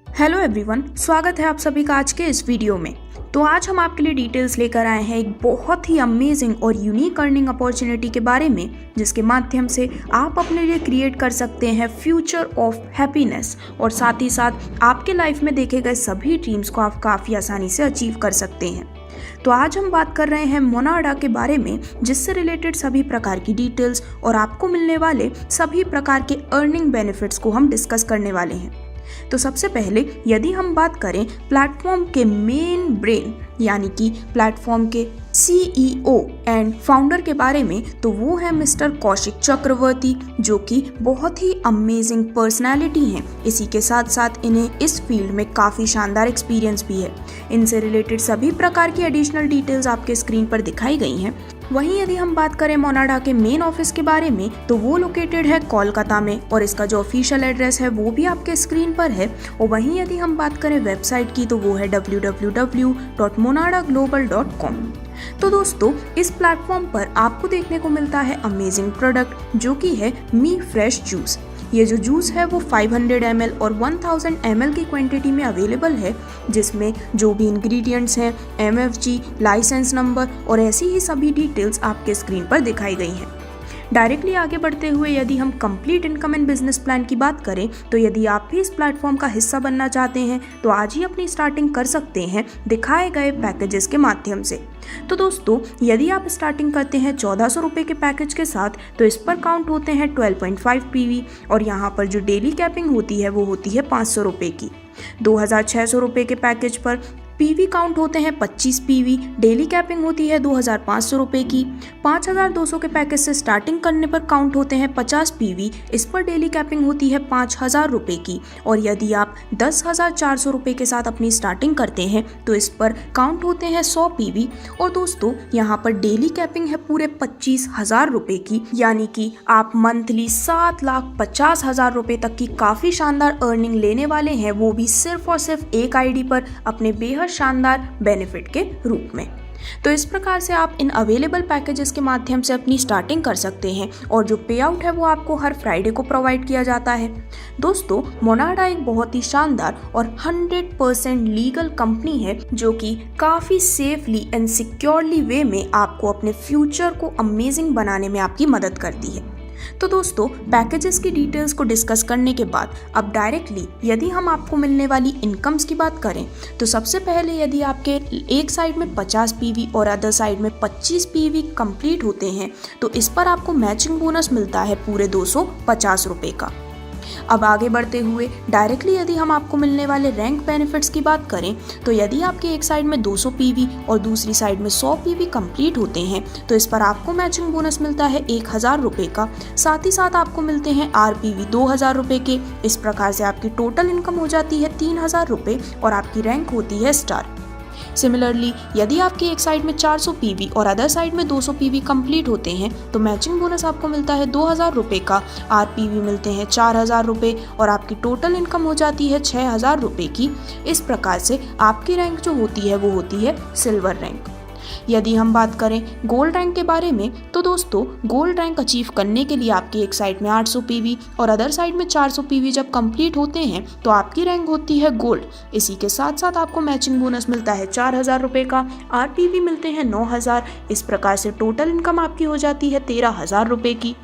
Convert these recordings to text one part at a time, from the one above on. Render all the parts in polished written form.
Hello everyone, स्वागत है आप सभी का आज के इस वीडियो में। तो आज हम आपके लिए डिटेल्स लेकर आए हैं एक बहुत ही अमेजिंग और यूनिक अर्निंग अपॉर्चुनिटी के बारे में, जिसके माध्यम से आप अपने लिए क्रिएट कर सकते हैं फ्यूचर ऑफ हैप्पीनेस और साथ ही साथ आपके लाइफ में देखे गए सभी ड्रीम्स को आप काफ़ी आसानी से अचीव कर सकते हैं। तो आज हम बात कर रहे हैं मोनाडा के बारे में, जिससे रिलेटेड सभी प्रकार की डिटेल्स और आपको मिलने वाले सभी प्रकार के अर्निंग बेनिफिट्स को हम डिस्कस करने वाले हैं। तो सबसे पहले यदि हम बात करें प्लेटफॉर्म के मेन ब्रेन यानी कि प्लेटफॉर्म के CEO एंड फाउंडर के बारे में, तो वो है मिस्टर कौशिक चक्रवर्ती, जो कि बहुत ही अमेजिंग पर्सनालिटी हैं। इसी के साथ साथ इन्हें इस फील्ड में काफ़ी शानदार एक्सपीरियंस भी है। इनसे रिलेटेड सभी प्रकार की एडिशनल डिटेल्स आपके स्क्रीन पर दिखाई गई हैं। वहीं यदि हम बात करें मोनाडा के मेन ऑफिस के बारे में, तो वो लोकेटेड है कोलकाता में और इसका जो ऑफिशियल एड्रेस है वो भी आपके स्क्रीन पर है। और वहीं यदि हम बात करें वेबसाइट की, तो वो है www.monadaglobal.com। तो दोस्तों, इस प्लेटफॉर्म पर आपको देखने को मिलता है अमेजिंग प्रोडक्ट, जो कि है मी फ्रेश जूस। ये जो जूस है वो 500 ml और 1000 ml की क्वांटिटी में अवेलेबल है, जिसमें जो भी इंग्रेडिएंट्स हैं, MFG, लाइसेंस नंबर और ऐसी ही सभी डिटेल्स आपके स्क्रीन पर दिखाई गई हैं। डायरेक्टली आगे बढ़ते हुए यदि हम complete income and business plan की बात करें, तो यदि आप भी इस प्लेटफॉर्म का हिस्सा बनना चाहते हैं तो आज ही अपनी स्टार्टिंग कर सकते हैं दिखाए गए पैकेजेस के माध्यम से। तो दोस्तों, यदि आप स्टार्टिंग करते हैं 1400 रुपये के पैकेज के साथ, तो इस पर काउंट होते हैं 12.5 PV और यहाँ पर जो डेली कैपिंग होती है वो होती है 500 रुपये की। 2600 रुपये के पैकेज पर PV काउंट होते हैं 25 PV, डेली कैपिंग होती है 2500 रुपये की। 5200 के पैकेज से स्टार्टिंग करने पर काउंट होते हैं 50 PV, इस पर डेली कैपिंग होती है 5000 रुपये की। और यदि आप 10,400 रुपये के साथ अपनी स्टार्टिंग करते हैं तो इस पर काउंट होते हैं 100 PV। और दोस्तों, यहाँ पर डेली कैपिंग है पूरे 25,000 रुपये की, यानी कि आप मंथली 7,50,000 रुपये तक की काफ़ी शानदार अर्निंग लेने वाले हैं, वो भी सिर्फ और सिर्फ एक ID पर अपने बेहद शानदार बेनिफिट के रूप में। तो इस प्रकार से आप इन अवेलेबल पैकेजेस के माध्यम से अपनी स्टार्टिंग कर सकते हैं और जो पे आउट है वो आपको हर फ्राइडे को प्रोवाइड किया जाता है। दोस्तों, मोनाडा एक बहुत ही शानदार और 100% लीगल कंपनी है, जो कि काफ़ी सेफली एंड सिक्योरली वे में आपको अपने फ्यूचर को अमेजिंग बनाने में आपकी मदद करती है। तो दोस्तों, पैकेजेस की डिटेल्स को डिस्कस करने के बाद अब डायरेक्टली यदि हम आपको मिलने वाली इनकम्स की बात करें, तो सबसे पहले यदि आपके एक साइड में 50 PV और अदर साइड में 25 PV कंप्लीट होते हैं, तो इस पर आपको मैचिंग बोनस मिलता है पूरे 250 रुपये का। अब आगे बढ़ते हुए डायरेक्टली यदि हम आपको मिलने वाले रैंक बेनिफिट्स की बात करें, तो यदि आपके एक साइड में 200 PV और दूसरी साइड में 100 PV कंप्लीट होते हैं, तो इस पर आपको मैचिंग बोनस मिलता है 1000 रुपये का। साथ ही साथ आपको मिलते हैं RPV 2000 रुपये के। इस प्रकार से आपकी टोटल इनकम हो जाती है 3000 रुपये और आपकी रैंक होती है स्टार। सिमिलरली, यदि आपकी एक साइड में 400 PV और अदर साइड में 200 PV कंप्लीट होते हैं, तो मैचिंग बोनस आपको मिलता है 2000 रुपये का। RPV मिलते हैं 4000 रुपये और आपकी टोटल इनकम हो जाती है 6000 रुपये की। इस प्रकार से आपकी रैंक जो होती है वो होती है सिल्वर रैंक। यदि हम बात करें गोल्ड रैंक के बारे में, तो दोस्तों, गोल्ड रैंक अचीव करने के लिए आपकी एक साइड में 800 PV और अदर साइड में 400 PV जब कंप्लीट होते हैं, तो आपकी रैंक होती है गोल्ड। इसी के साथ साथ आपको मैचिंग बोनस मिलता है 4000 रुपये का। RPV मिलते हैं 9000। इस प्रकार से टोटल इनकम आपकी हो जाती है 13,000 रुपये की।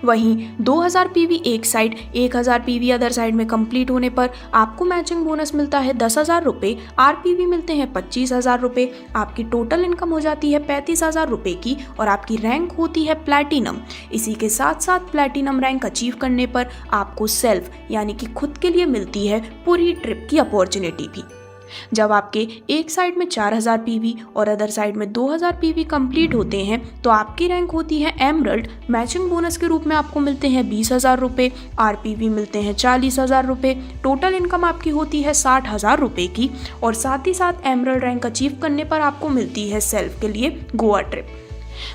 वहीं 2000 PV एक साइड, 1000 PV अदर साइड में कंप्लीट होने पर आपको मैचिंग बोनस मिलता है 10,000 रुपये। RPV मिलते हैं 25,000 रुपये। आपकी टोटल इनकम हो जाती है 35,000 रुपये की और आपकी रैंक होती है प्लैटिनम। इसी के साथ साथ प्लैटिनम रैंक अचीव करने पर आपको सेल्फ यानी कि खुद के लिए मिलती है पूरी ट्रिप की अपॉर्चुनिटी भी। जब आपके एक साइड में 4000 PV और अदर साइड में 2000 PV कंप्लीट होते हैं, तो आपकी रैंक होती है एमरल्ड। मैचिंग बोनस के रूप में आपको मिलते हैं 20,000 रुपये। RPV मिलते हैं 40,000 रुपये। टोटल इनकम आपकी होती है 60,000 रुपये की और साथ ही साथ एमरल्ड रैंक अचीव करने पर आपको मिलती है सेल्फ के लिए गोवा ट्रिप।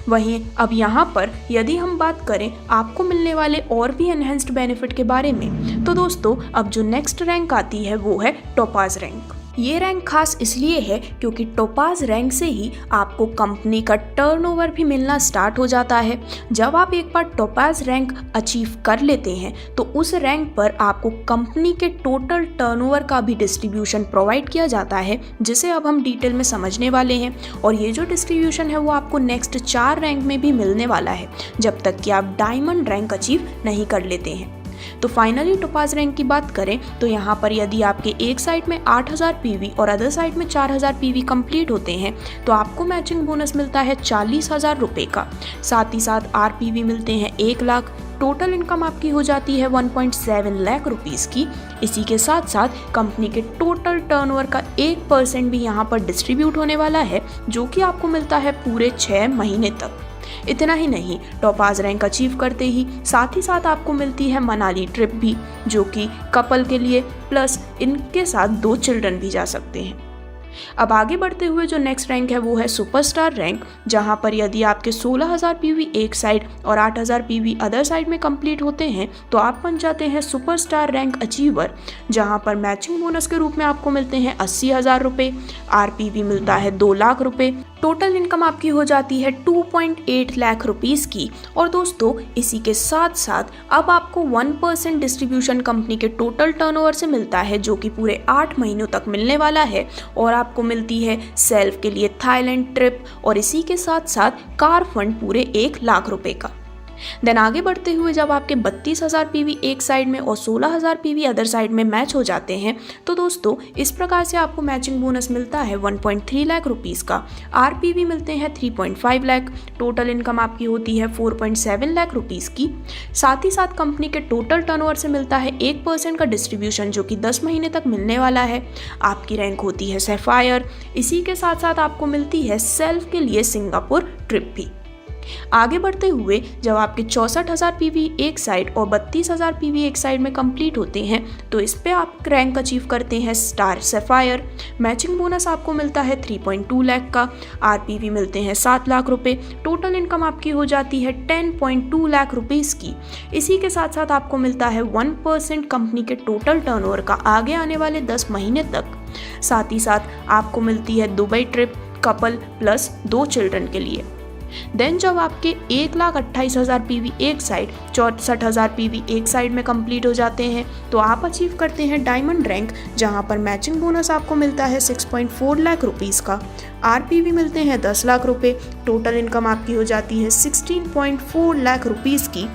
वहीं अब यहाँ पर यदि हम बात करें आपको मिलने वाले और भी एनहेंस्ड बेनिफिट के बारे में, तो दोस्तों, अब जो नेक्स्ट रैंक आती है वो है टोपाज रैंक। ये रैंक खास इसलिए है क्योंकि टोपाज रैंक से ही आपको कंपनी का टर्नओवर भी मिलना स्टार्ट हो जाता है। जब आप एक बार टोपाज रैंक अचीव कर लेते हैं तो उस रैंक पर आपको कंपनी के टोटल टर्नओवर का भी डिस्ट्रीब्यूशन प्रोवाइड किया जाता है, जिसे अब हम डिटेल में समझने वाले हैं। और ये जो डिस्ट्रीब्यूशन है वो आपको नेक्स्ट 4 रैंक में भी मिलने वाला है, जब तक कि आप डायमंड रैंक अचीव नहीं कर लेते हैं। तो फाइनली टोपाज रैंक की बात करें तो यहाँ पर यदि आपके एक साइड में 8000 पीवी और अदर साइड में 4000 पीवी कंप्लीट होते हैं तो आपको मैचिंग बोनस मिलता है 40,000 रुपये का। साथ ही साथ आरपीवी मिलते हैं 1 लाख। टोटल इनकम आपकी हो जाती है 1.7 लाख रुपीज़ की। इसी के साथ साथ कंपनी के टोटल टर्नओवर का 1% भी यहाँ पर डिस्ट्रीब्यूट होने वाला है, जो कि आपको मिलता है पूरे 6 महीने तक। इतना ही नहीं, टोपाज रैंक अचीव करते ही साथ आपको मिलती है मनाली ट्रिप भी, जो कि कपल के लिए, प्लस इनके साथ 2 चिल्ड्रन भी जा सकते हैं। अब आगे बढ़ते हुए जो नेक्स्ट रैंक है वो है सुपरस्टार रैंक, जहां पर यदि आपके 16,000 पीवी एक साइड और 8,000 पीवी अदर साइड में कंप्लीट होते हैं तो आप बन जाते हैं सुपरस्टार रैंक अचीवर, जहां पर मैचिंग बोनस के रूप में आपको मिलते हैं 80,000 रुपये, आरपीवी मिलता है 2 लाख रुपये। टोटल इनकम आपकी हो जाती है 2.8 लाख रुपीज़ की। और दोस्तों, इसी के साथ साथ अब आपको 1% डिस्ट्रीब्यूशन कंपनी के टोटल टर्नओवर से मिलता है, जो कि पूरे 8 महीनों तक मिलने वाला है। और आपको मिलती है सेल्फ के लिए थाईलैंड ट्रिप, और इसी के साथ साथ कार फंड पूरे 1 लाख रुपए का। देन आगे बढ़ते हुए जब आपके 32,000 पीवी एक साइड में और 16,000 पीवी अदर साइड में मैच हो जाते हैं तो दोस्तों इस प्रकार से आपको मैचिंग बोनस मिलता है 1.3 लाख रुपीज़ का। आरपीवी मिलते हैं 3.5 लाख। टोटल इनकम आपकी होती है 4.7 लाख रुपीज़ की। साथ ही साथ कंपनी के टोटल टर्नओवर से मिलता है 1% का डिस्ट्रीब्यूशन, जो कि 10 महीने तक मिलने वाला है। आपकी रैंक होती है सैफायर। इसी के साथ साथ आपको मिलती है सेल्फ के लिए सिंगापुर ट्रिप भी। आगे बढ़ते हुए जब आपके 64,000 पीवी एक साइड और 32,000 पीवी एक साइड में कंप्लीट होते हैं तो इस पे आप रैंक अचीव करते हैं स्टार सैफायर। मैचिंग बोनस आपको मिलता है 3.2 लाख का। आरपीवी मिलते हैं 7 लाख रुपए। टोटल इनकम आपकी हो जाती है 10.2 लाख रुपीज़ की। इसी के साथ साथ आपको मिलता है 1% कंपनी के टोटल टर्नओवर का आगे आने वाले 10 महीने तक। साथ ही साथ आपको मिलती है Dubai trip, couple plus 2 children के लिए। देन जब आपके 1,28,000 पीवी एक साइड, 64,000 पीवी एक साइड में कंप्लीट हो जाते हैं तो आप अचीव करते हैं डायमंड रैंक, जहां पर मैचिंग बोनस आपको मिलता है 6.4 लाख रुपीज़ का। आरपीवी मिलते हैं 10 लाख रुपए। टोटल इनकम आपकी हो जाती है 16.4 लाख रुपीज़ की।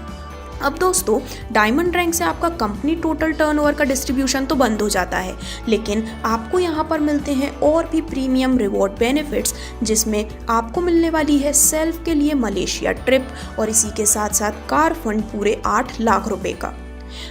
अब दोस्तों, डायमंड रैंक से आपका कंपनी टोटल टर्नओवर का डिस्ट्रीब्यूशन तो बंद हो जाता है, लेकिन आपको यहाँ पर मिलते हैं और भी प्रीमियम रिवॉर्ड बेनिफिट्स, जिसमें आपको मिलने वाली है सेल्फ के लिए मलेशिया ट्रिप और इसी के साथ साथ कार फंड पूरे 8 लाख रुपए का।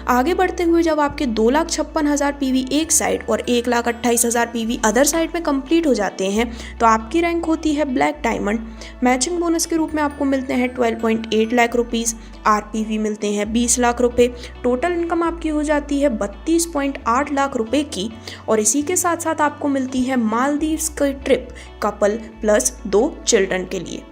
आगे बढ़ते हुए जब आपके 2,56,000 पीवी एक साइड और 1,28,000 पीवी अदर साइड में कंप्लीट हो जाते हैं तो आपकी रैंक होती है ब्लैक डायमंड। मैचिंग बोनस के रूप में आपको मिलते हैं 12.8 लाख रुपीज़। आरपीवी मिलते हैं 20 लाख रुपए। टोटल इनकम आपकी हो जाती है 32.8 लाख रुपए की। और इसी के साथ साथ आपको मिलती है मालदीव्स की ट्रिप, कपल प्लस 2 चिल्ड्रन के लिए।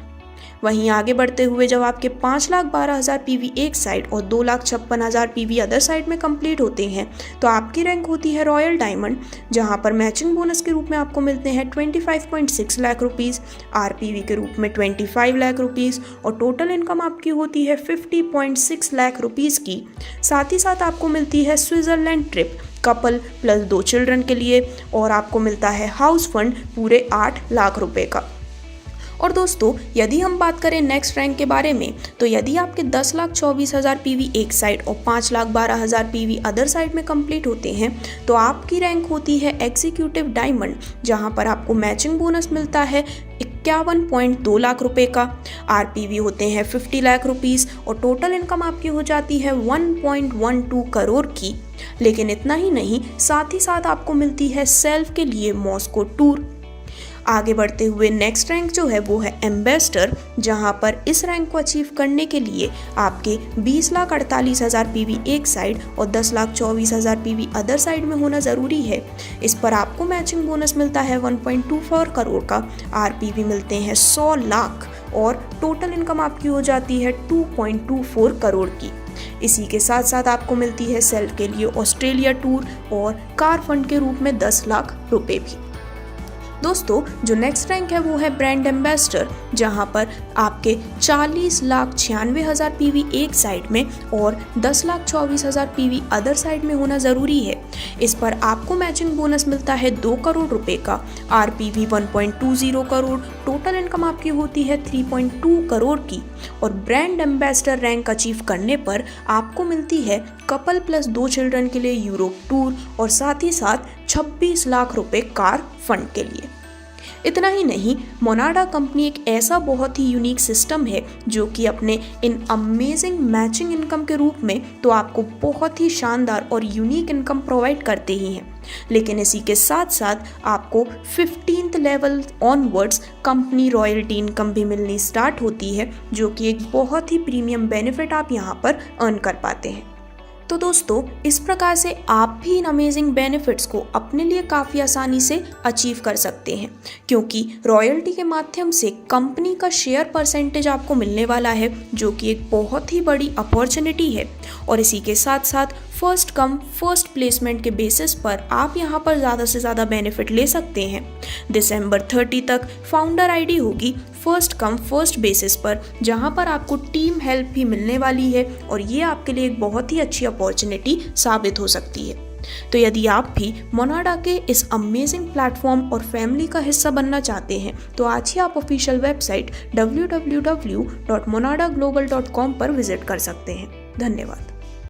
वहीं आगे बढ़ते हुए जब आपके 5,12,000 पीवी एक साइड और 2,56,000 पीवी अदर साइड में कंप्लीट होते हैं तो आपकी रैंक होती है रॉयल डायमंड, जहां पर मैचिंग बोनस के रूप में आपको मिलते हैं 25.6 लाख रुपीज़, आरपीवी के रूप में 25 लाख रुपीज़ और टोटल इनकम आपकी होती है 50.6 लाख रुपीज़ की। साथ ही साथ आपको मिलती है Switzerland trip, couple plus 2 children के लिए और आपको मिलता है हाउस फंड पूरे 8 लाख रुपए का। और दोस्तों, यदि हम बात करें नेक्स्ट रैंक के बारे में तो यदि आपके 10,24,000 पीवी एक साइड और 5,12,000 पीवी अदर साइड में कंप्लीट होते हैं तो आपकी रैंक होती है एग्जीक्यूटिव डायमंड, जहां पर आपको मैचिंग बोनस मिलता है 51.2 लाख रुपए का। आरपीवी होते हैं 50 लाख रुपीज़ और टोटल इनकम आपकी हो जाती है 1.12 करोड़ की। लेकिन इतना ही नहीं, साथ ही साथ आपको मिलती है सेल्फ के लिए मॉस्को टूर। आगे बढ़ते हुए नेक्स्ट रैंक जो है वो है एम्बेसडर, जहां पर इस रैंक को अचीव करने के लिए आपके 20,48,000 पीवी एक साइड और 10,24,000 पीवी अदर साइड में होना ज़रूरी है। इस पर आपको मैचिंग बोनस मिलता है 1.24 करोड़ का। आरपीवी मिलते हैं 100 लाख और टोटल इनकम आपकी हो जाती है 2.24 करोड़ की। इसी के साथ साथ आपको मिलती है सेल्फ के लिए ऑस्ट्रेलिया टूर और कार फंड के रूप में 10 लाख रुपए भी। दोस्तों जो नेक्स्ट रैंक है वो है ब्रांड एम्बेसडर, जहां पर आपके 40,96,000 पीवी एक साइड में और 10,24,000 पीवी अदर साइड में होना ज़रूरी है। इस पर आपको मैचिंग बोनस मिलता है 2 करोड़ रुपए का, आरपीवी 1.20 करोड़, टोटल इनकम आपकी होती है 3.2 करोड़ की और ब्रांड एम्बेसडर रैंक अचीव करने पर आपको मिलती है कपल प्लस 2 चिल्ड्रन के लिए यूरोप टूर और साथ ही साथ 26 लाख रुपए कार फंड के लिए। इतना ही नहीं, मोनाडा कंपनी एक ऐसा बहुत ही यूनिक सिस्टम है जो कि अपने इन अमेजिंग मैचिंग इनकम के रूप में तो आपको बहुत ही शानदार और यूनिक इनकम प्रोवाइड करते ही हैं, लेकिन इसी के साथ साथ आपको 15th level onwards company royalty income भी मिलनी स्टार्ट होती है, जो कि एक बहुत ही प्रीमियम बेनिफिट आप यहाँ पर अर्न कर पाते हैं। तो दोस्तों इस प्रकार से आप भी इन अमेजिंग बेनिफिट्स को अपने लिए काफ़ी आसानी से अचीव कर सकते हैं, क्योंकि रॉयल्टी के माध्यम से कंपनी का शेयर परसेंटेज आपको मिलने वाला है, जो कि एक बहुत ही बड़ी अपॉर्चुनिटी है। और इसी के साथ साथ फर्स्ट कम फर्स्ट प्लेसमेंट के बेसिस पर आप यहाँ पर ज़्यादा से ज़्यादा बेनिफिट ले सकते हैं। दिसंबर 30 तक फाउंडर आईडी होगी फर्स्ट कम फर्स्ट बेसिस पर, जहाँ पर आपको टीम हेल्प भी मिलने वाली है और ये आपके लिए एक बहुत ही अच्छी अपॉर्चुनिटी साबित हो सकती है। तो यदि आप भी मोनाडा के इस अमेजिंग प्लेटफॉर्म और फैमिली का हिस्सा बनना चाहते हैं तो आज ही आप ऑफिशियल वेबसाइट www.monadaglobal.com पर विजिट कर सकते हैं। धन्यवाद।